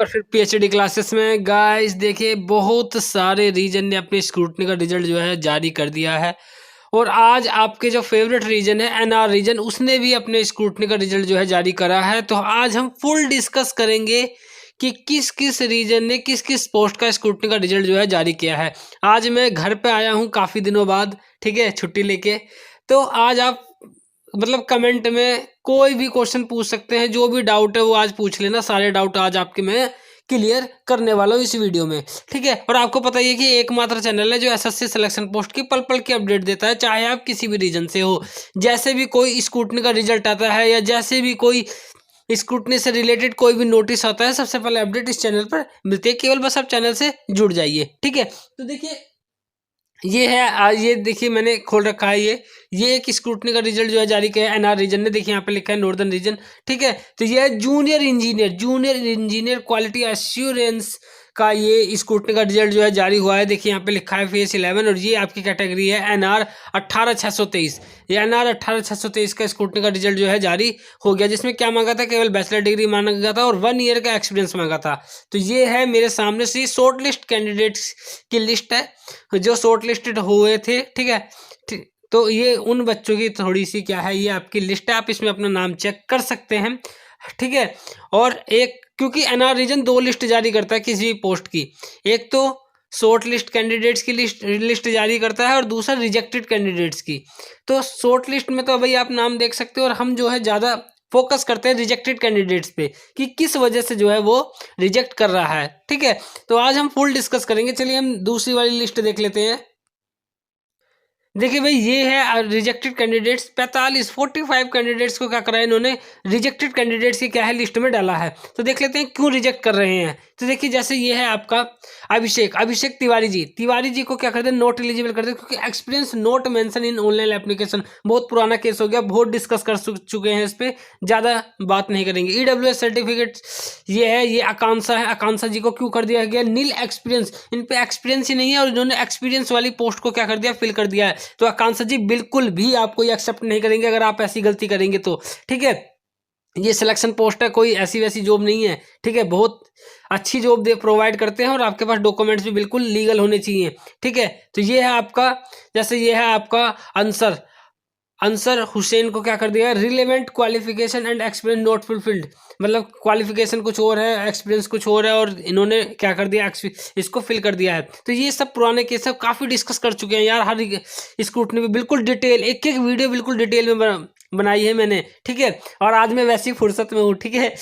और फिर PhD classes में गाइस देखिए बहुत सारे रीजन ने अपने स्क्रूटनी का रिजल्ट जो है जारी कर दिया है। और आज आपके जो फेवरेट रीजन है एनआर रीजन, उसने भी अपने स्क्रूटनी का रिजल्ट जो है जारी करा है। तो आज हम फुल डिस्कस करेंगे कि किस किस रीजन ने किस किस पोस्ट का स्क्रूटनी का रिजल्ट जो है जारी किया है। आज मैं घर पे आया हूँ काफ़ी दिनों बाद, ठीक है, छुट्टी लेके। तो आज आप मतलब कमेंट में कोई भी क्वेश्चन पूछ सकते हैं, जो भी डाउट है वो आज पूछ लेना। सारे डाउट आज आपके मैं क्लियर करने वाला हूँ इस वीडियो में, ठीक है। और आपको पता ही है कि एकमात्र चैनल है जो एसएससी सिलेक्शन पोस्ट की पल पल की अपडेट देता है, चाहे आप किसी भी रीजन से हो। जैसे भी कोई स्क्रूटनी का रिजल्ट आता है या जैसे भी कोई स्क्रूटनी से रिलेटेड कोई भी नोटिस आता है, सबसे पहले अपडेट इस चैनल पर मिलती है। केवल बस आप चैनल से जुड़ जाइए, ठीक है। तो देखिए ये है, ये देखिए मैंने खोल रखा है, ये एक स्क्रूटनी का रिजल्ट जो है जारी किया है एनआर रीजन ने। देखिए यहाँ पे लिखा है नॉर्दर्न रीजन, ठीक है। तो ये है जूनियर इंजीनियर क्वालिटी एश्योरेंस का ये स्क्रूटनी का रिजल्ट जो है जारी हुआ है। देखिए यहाँ पे लिखा है फेस 11 और ये आपकी कैटेगरी है एनआर 18623। ये एनआर 18623 का स्क्रूटनी का रिजल्ट जो है जारी हो गया, जिसमें क्या मांगा था, केवल बैचलर डिग्री मांगा गया था और 1 ईयर का एक्सपीरियंस मांगा था। तो ये है मेरे सामने से शॉर्ट लिस्ट कैंडिडेट्स की लिस्ट है जो शॉर्ट लिस्टेड हुए थे, ठीक है। तो ये उन बच्चों की थोड़ी सी क्या है, ये आपकी लिस्ट है, आप इसमें अपना नाम चेक कर सकते हैं, ठीक है। और एक क्योंकि एनआर रीजन 2 लिस्ट जारी करता है किसी भी पोस्ट की, एक तो शॉर्ट लिस्ट कैंडिडेट्स की लिस्ट जारी करता है और दूसरा रिजेक्टेड कैंडिडेट्स की। तो शॉर्ट लिस्ट में तो भाई आप नाम देख सकते हो, और हम जो है ज़्यादा फोकस करते हैं रिजेक्टेड कैंडिडेट्स पे कि किस वजह से जो है वो रिजेक्ट कर रहा है, ठीक है। तो आज हम फुल डिस्कस करेंगे। चलिए हम दूसरी वाली लिस्ट देख लेते हैं। देखिए भाई ये है रिजेक्टेड कैंडिडेट्स 45 कैंडिडेट्स को क्या करा है इन्होंने, रिजेक्टेड कैंडिडेट्स की क्या है लिस्ट में डाला है। तो देख लेते हैं क्यों रिजेक्ट कर रहे हैं। तो देखिए जैसे ये है आपका अभिषेक तिवारी जी को क्या कर दे, नॉट एलिजिबल कर दे, क्योंकि experience not mention in online application. बहुत पुराना केस हो गया, बहुत डिस्कस कर चुके हैं इस पर, ज़्यादा बात नहीं करेंगे। ईडब्ल्यूएस सर्टिफिकेट ये है, ये आकांक्षा जी को क्यों कर दिया गया नील एक्सपीरियंस, इन पे एक्सपीरियंस ही नहीं है और इन्होंने एक्सपीरियंस वाली पोस्ट को क्या कर दिया, फिल कर दिया है। तो आकांक्षा जी बिल्कुल भी आपको ये एक्सेप्ट नहीं करेंगे अगर आप ऐसी गलती करेंगे तो, ठीक है। ये सिलेक्शन पोस्ट है, कोई ऐसी वैसी जॉब नहीं है, ठीक है। बहुत अच्छी जॉब दे प्रोवाइड करते हैं और आपके पास डॉक्यूमेंट्स भी बिल्कुल लीगल होने चाहिए, ठीक है। तो ये है आपका, जैसे ये है आपका अंसर हुसैन को क्या कर दिया है, relevant qualification and experience not fulfilled. मतलब क्वालिफिकेशन कुछ और है, एक्सपीरियंस कुछ और है, और इन्होंने क्या कर दिया, इसको फिल कर दिया है। तो ये सब पुराने केस सब काफ़ी डिस्कस कर चुके हैं यार, हर स्क्रूटनी में बिल्कुल डिटेल, एक एक वीडियो बिल्कुल डिटेल में बनाई है मैंने, ठीक है। और आज मैं वैसी फुर्सत में हूँ, ठीक है।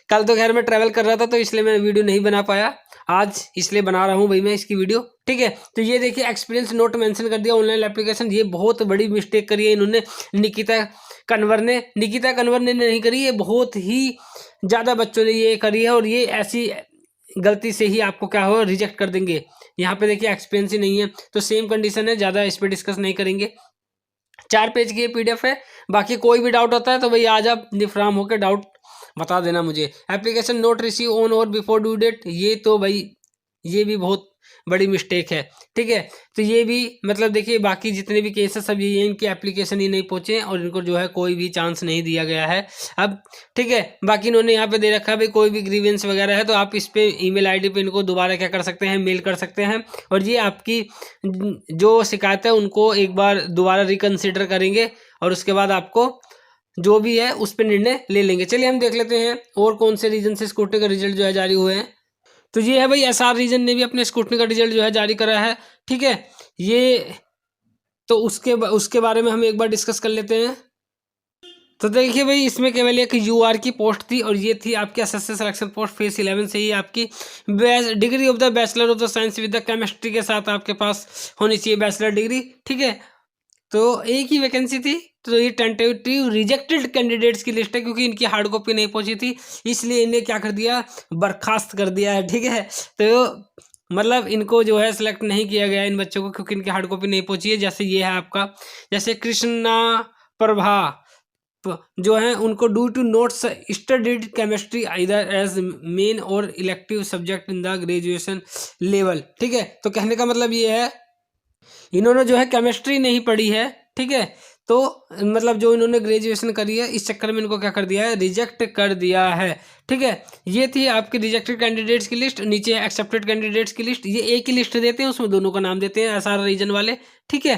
कल तो खैर मैं ट्रैवल कर रहा था तो इसलिए मैं वीडियो नहीं बना पाया, आज इसलिए बना रहा हूँ भाई मैं इसकी वीडियो, ठीक है। तो ये देखिए एक्सपीरियंस नोट मेंशन कर दिया ऑनलाइन एप्लीकेशन, ये बहुत बड़ी मिस्टेक करी है इन्होंने। निकिता कन्वर ने नहीं करी, ये बहुत ही ज़्यादा बच्चों ने ये करी है, और ये ऐसी गलती से ही आपको क्या हो रिजेक्ट कर देंगे। यहाँ पे देखिए एक्सपीरियंस ही नहीं है, तो सेम कंडीशन है, ज़्यादा इस पर डिस्कस नहीं करेंगे। 4 पेज की PDF है। बाकी कोई भी डाउट होता है तो भाई आज आप निफ्राम होकर डाउट बता देना मुझे। एप्लीकेशन नोट रिसीव ऑन और बिफोर ड्यू डेट, ये तो भाई ये भी बहुत बड़ी मिस्टेक है, ठीक है। तो ये भी मतलब देखिए बाकी जितने भी केसेस सब ये इनकी एप्लीकेशन ही नहीं पहुंचे और इनको जो है कोई भी चांस नहीं दिया गया है अब, ठीक है। बाकी इन्होंने यहाँ पे दे रखा है भाई कोई भी ग्रीवेंस वगैरह है तो आप इस पे ईमेल आईडी पे इनको दोबारा क्या कर सकते हैं, मेल कर सकते हैं, और ये आपकी जो शिकायत है उनको एक बार दोबारा रिकन्सिडर करेंगे और उसके बाद आपको जो भी है उस पर निर्णय ले लेंगे। चलिए हम देख लेते हैं और कौन से रीजन से स्कूटी का रिजल्ट जो है जारी हुए हैं। तो ये है भाई एसआर रीजन ने भी अपने स्कूटनी का रिजल्ट जो है जारी करा है, ठीक है। ये तो उसके बारे में हम एक बार डिस्कस कर लेते हैं। तो देखिए भाई इसमें केवल एक यूआर की पोस्ट थी और ये थी आपकी एसएससी सिलेक्शन पोस्ट फेस 11 से ही आपकी degree of the bachelor of the science with the chemistry के साथ आपके पास होनी चाहिए बैचलर डिग्री, ठीक है। तो एक ही वैकेंसी थी, तो ये टेंटेटिव रिजेक्टेड कैंडिडेट्स की लिस्ट है, क्योंकि इनकी हार्ड कॉपी नहीं पहुंची थी इसलिए इन्हें क्या कर दिया, बर्खास्त कर दिया है, ठीक है। तो मतलब इनको जो है सिलेक्ट नहीं किया गया इन बच्चों को, क्योंकि इनकी हार्ड कॉपी नहीं पहुंची है। जैसे ये है आपका, जैसे कृष्णा प्रभा जो है उनको due to notes studied chemistry either as main और elective subject in the graduation level, ठीक है। तो कहने का मतलब ये है इन्होंने जो है केमिस्ट्री नहीं पढ़ी है, ठीक है। तो मतलब जो इन्होंने ग्रेजुएशन करी है, इस चक्कर में इनको क्या कर दिया है, रिजेक्ट कर दिया है। ठीक है, ये थी आपकी रिजेक्टेड कैंडिडेट्स की लिस्ट। नीचे है एक्सेप्टेड कैंडिडेट्स की लिस्ट। ये एक ही लिस्ट देते हैं, उसमें दोनों का नाम देते हैं एसआर रीजन वाले। ठीक है,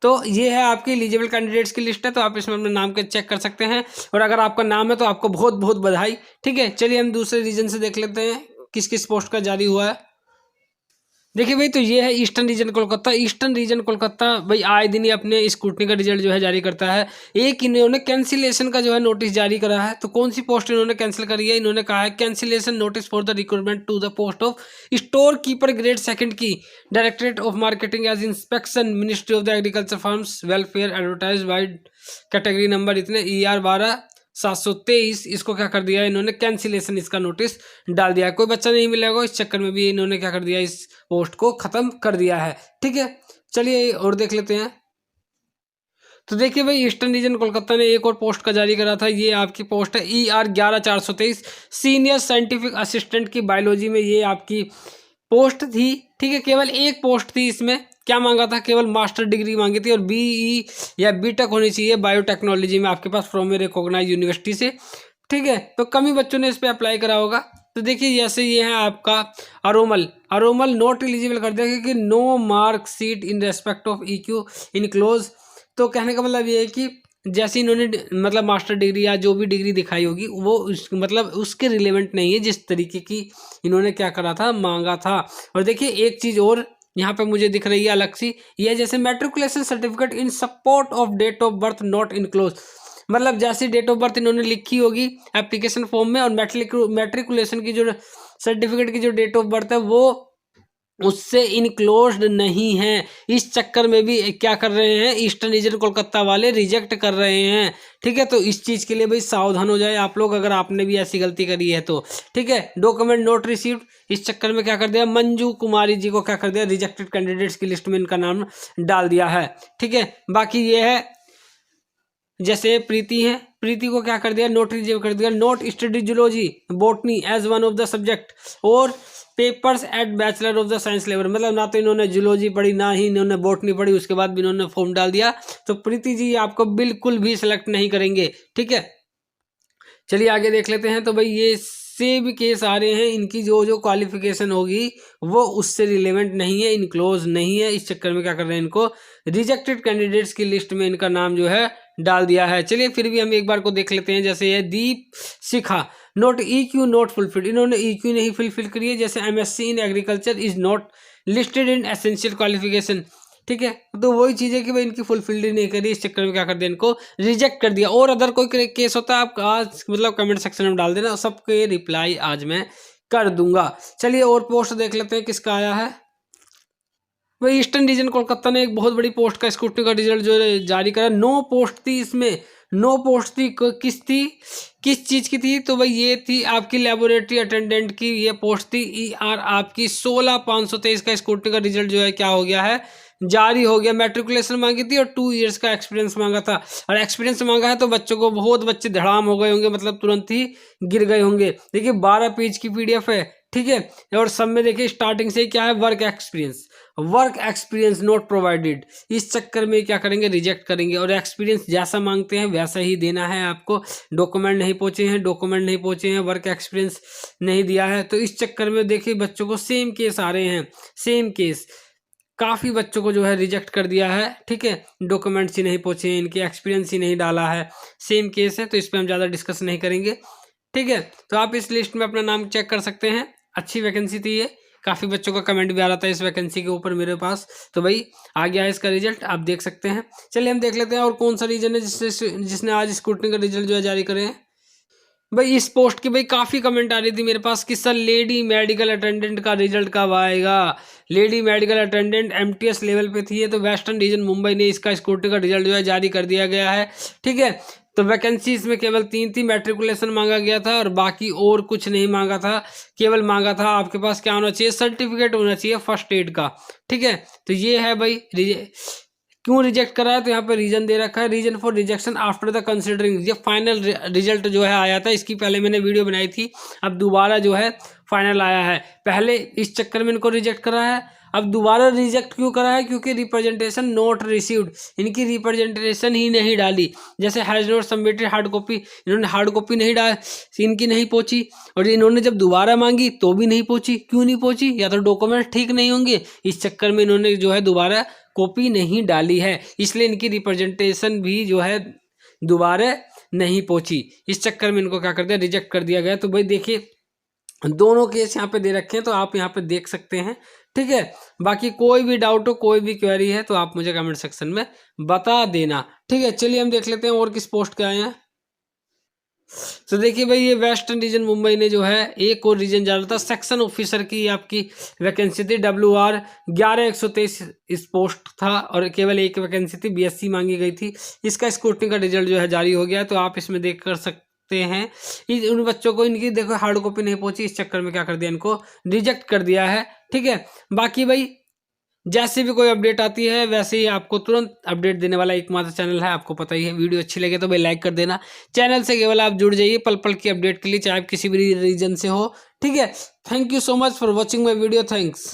तो ये है आपकी एलिजिबल कैंडिडेट्स की लिस्ट है, तो आप इसमें अपने नाम के चेक कर सकते हैं। और अगर आपका नाम है तो आपको बहुत बहुत बधाई। ठीक है, चलिए हम दूसरे रीजन से देख लेते हैं किस किस पोस्ट का जारी हुआ है। देखिए भाई, तो ये है eastern region Kolkata. Eastern region Kolkata भाई आए दिन ही अपने स्क्रूटनी का रिजल्ट जो है जारी करता है। एक इन्होंने कैंसिलेशन का जो है नोटिस जारी करा है। तो कौन सी पोस्ट इन्होंने कैंसिल करी है, इन्होंने कहा है cancellation notice for the recruitment to the post of store keeper grade second की directorate of marketing as inspection ministry of the agriculture farms welfare advertise wide category number इतने ER 12/723। इसको क्या कर दिया है इन्होंने, कैंसिलेशन इसका नोटिस डाल दिया है। कोई बच्चा नहीं मिलेगा, इस चक्कर में भी इन्होंने क्या कर दिया, इस पोस्ट को खत्म कर दिया है। ठीक है, चलिए और देख लेते हैं। तो देखिए भाई, ईस्टर्न रीजन कोलकाता ने एक और पोस्ट का जारी करा था। ये आपकी पोस्ट है ER 11/423 सीनियर साइंटिफिक असिस्टेंट की बायोलॉजी में। ये आपकी पोस्ट थी। ठीक है, केवल एक पोस्ट थी। इसमें क्या मांगा था, केवल मास्टर डिग्री मांगी थी और BE या B.Tech होनी चाहिए बायोटेक्नोलॉजी में आपके पास फ्रॉम ए रिकॉग्नाइज यूनिवर्सिटी से। ठीक है, तो कम ही बच्चों ने इस पर अप्लाई करा होगा। तो देखिए जैसे ये है आपका अरोमल नॉट एलिजिबल कर दिया क्योंकि no mark seat in respect of EQ in close. तो कहने का मतलब ये है कि जैसे इन्होंने मतलब मास्टर डिग्री या जो भी डिग्री दिखाई होगी वो मतलब उसके रिलेवेंट नहीं है जिस तरीके की इन्होंने क्या करा था, मांगा था। और देखिए एक चीज़ और यहाँ पे मुझे दिख रही है अलग सी, ये जैसे matriculation certificate in support of date of birth not enclose. मतलब जैसी डेट ऑफ बर्थ इन्होंने लिखी होगी एप्लीकेशन फॉर्म में और मैट्रिकुलेशन की जो सर्टिफिकेट की जो डेट ऑफ बर्थ है वो उससे इनक्लोज्ड नहीं है। इस चक्कर में भी क्या कर रहे हैं, ईस्टर्न रीजन कोलकाता वाले रिजेक्ट कर रहे हैं। ठीक है, तो इस चीज़ के लिए भाई सावधान हो जाए आप लोग, अगर आपने भी ऐसी गलती करी है तो। ठीक है, डॉक्यूमेंट नोट रिसीव्ड, इस चक्कर में क्या कर दिया, मंजू कुमारी जी को क्या कर दिया, रिजेक्टेड कैंडिडेट्स की लिस्ट में इनका नाम डाल दिया है। ठीक है, बाकी ये है जैसे प्रीति है, प्रीति को क्या कर दिया, नोट रिजेक्ट कर दिया, note study zoology botany as one of the subject और papers at bachelor of the science level. मतलब ना तो इन्होंने जूलॉजी पढ़ी ना ही इन्होंने बॉटनी पढ़ी, उसके बाद भी इन्होंने फॉर्म डाल दिया। तो प्रीति जी आपको बिल्कुल भी सिलेक्ट नहीं करेंगे। ठीक है, चलिए आगे देख लेते हैं। तो भाई ये से भी केस आ रहे हैं, इनकी जो जो क्वालिफिकेशन होगी वो उससे रिलेवेंट नहीं है, इनक्लोज नहीं है। इस चक्कर में क्या कर रहे हैं, इनको रिजेक्टेड कैंडिडेट्स की लिस्ट में इनका नाम जो है डाल दिया है। चलिए फिर भी हम एक बार को देख लेते हैं। जैसे ये दीप शिखा नोट EQ नॉट फुलफिल्ड, इन्होंने EQ नहीं फुलफिल करी है। जैसे MSc in agriculture is not listed in essential qualification. ठीक है, तो वही चीज़ है कि भाई इनकी फुलफिल्ड नहीं करी, इस चक्कर में क्या कर दिया, इनको रिजेक्ट कर दिया। और अदर कोई केस होता है आप आज मतलब कमेंट सेक्शन में डाल देना, सबके रिप्लाई आज मैं कर दूंगा। चलिए और पोस्ट देख लेते हैं किसका आया है। वही ईस्टर्न रीजन कोलकाता ने एक बहुत बड़ी पोस्ट का स्क्रूटनी का रिजल्ट जो जारी करा। 9 पोस्ट थी इसमें, 9 पोस्ट थी। किस चीज़ की थी, तो भाई ये थी आपकी लेबोरेटरी अटेंडेंट की ये पोस्ट थी। ER आपकी 16,523 का स्क्रूटनी का रिजल्ट जो है क्या हो गया है, जारी हो गया। मैट्रिकुलेशन मांगी थी और 2 इयर्स का एक्सपीरियंस मांगा था। और एक्सपीरियंस मांगा है तो बच्चों को बहुत बच्चे धड़ाम हो गए होंगे, मतलब तुरंत ही गिर गए होंगे। देखिए 12 पेज की PDF है। ठीक है, और सब में देखिए स्टार्टिंग से क्या है, वर्क एक्सपीरियंस नॉट प्रोवाइडेड। इस चक्कर में क्या करेंगे, रिजेक्ट करेंगे। और एक्सपीरियंस जैसा मांगते हैं वैसा ही देना है आपको। डॉक्यूमेंट नहीं पहुंचे हैं, वर्क एक्सपीरियंस नहीं दिया है, तो इस चक्कर में देखिए बच्चों को सेम केस आ रहे हैं, सेम केस काफ़ी बच्चों को जो है रिजेक्ट कर दिया है। ठीक है, डॉक्यूमेंट्स ही नहीं पहुंचे हैं, इनके एक्सपीरियंस ही नहीं डाला है, सेम केस है, तो इस पर हम ज़्यादा डिस्कस नहीं करेंगे। ठीक है, तो आप इस लिस्ट में अपना नाम चेक कर सकते हैं। अच्छी वैकेंसी थी ये, काफ़ी बच्चों का कमेंट भी आ रहा था इस वैकेंसी के ऊपर मेरे पास। तो भाई आ गया है इसका रिजल्ट, आप देख सकते हैं। चलिए हम देख लेते हैं और कौन सा रीजन है जिसने आज स्क्रूटनी का रिजल्ट जो है जारी करे हैं। भाई इस पोस्ट की भाई काफ़ी कमेंट आ रही थी मेरे पास कि सर लेडी मेडिकल अटेंडेंट का रिजल्ट कब आएगा। Lady medical attendant MTS level पे थी, तो वेस्टर्न रीजन मुंबई ने इसका स्क्रूटनी का रिजल्ट जो है जारी कर दिया गया है। ठीक है, तो वैकेंसी इसमें केवल 3 थी। मैट्रिकुलेशन मांगा गया था और बाकी और कुछ नहीं मांगा था, केवल मांगा था आपके पास क्या होना चाहिए, सर्टिफिकेट होना चाहिए फर्स्ट एड का। ठीक है, तो ये है भाई क्यों रिजेक्ट करा है, तो यहाँ पे रीजन दे रखा है, reason for rejection after the considering. ये फाइनल रिजल्ट जो है आया था, इसकी पहले मैंने वीडियो बनाई थी, अब दोबारा जो है फाइनल आया है। पहले इस चक्कर में इनको रिजेक्ट करा है अब दोबारा रिजेक्ट क्यों करा है? क्योंकि रिप्रेजेंटेशन नोट रिसीव्ड, इनकी रिप्रेजेंटेशन ही नहीं डाली। जैसे has not submitted hard copy, इन्होंने हार्ड कॉपी नहीं डाल, इनकी नहीं पहुंची। और इन्होंने जब दोबारा मांगी तो भी नहीं पहुंची। क्यों नहीं पहुंची? या तो डॉक्यूमेंट ठीक नहीं होंगे, इस चक्कर में इन्होंने जो है दोबारा कॉपी नहीं डाली है, इसलिए इनकी रिप्रेजेंटेशन भी जो है दोबारा नहीं पहुंची। इस चक्कर में इनको क्या कर दिया? रिजेक्ट कर दिया गया। तो भाई देखिए दोनों केस यहाँ पे दे रखे हैं, तो आप यहाँ पे देख सकते हैं, ठीक है। बाकी कोई भी डाउट हो, कोई भी क्वेरी है तो आप मुझे कमेंट सेक्शन में बता देना, ठीक है। चलिए हम देख लेते हैं और किस पोस्ट के आए हैं। तो देखिए भाई ये वेस्टर्न रीजन मुंबई ने जो है एक और रीजन डाला था, सेक्शन ऑफिसर की आपकी वैकेंसी थी, WR 11123 इस पोस्ट था और केवल एक वैकेंसी थी, BSc मांगी गई थी। इसका स्क्रूटनी का रिजल्ट जो है जारी हो गया, तो आप इसमें देख कर सकते हैं। उन बच्चों को इनकी देखो हार्ड कॉपी नहीं पहुंची, इस चक्कर में क्या कर दिया? इनको रिजेक्ट कर दिया है, ठीक है। बाकी भाई जैसे भी कोई अपडेट आती है वैसे ही आपको तुरंत अपडेट देने वाला एकमात्र चैनल है, आपको पता ही है। वीडियो अच्छी लगे तो भाई लाइक कर देना, चैनल से केवल आप जुड़ जाइए पल पल की अपडेट के लिए, चाहे आप किसी भी रीजन से हो, ठीक है। Thank you so much for watching my video, thanks.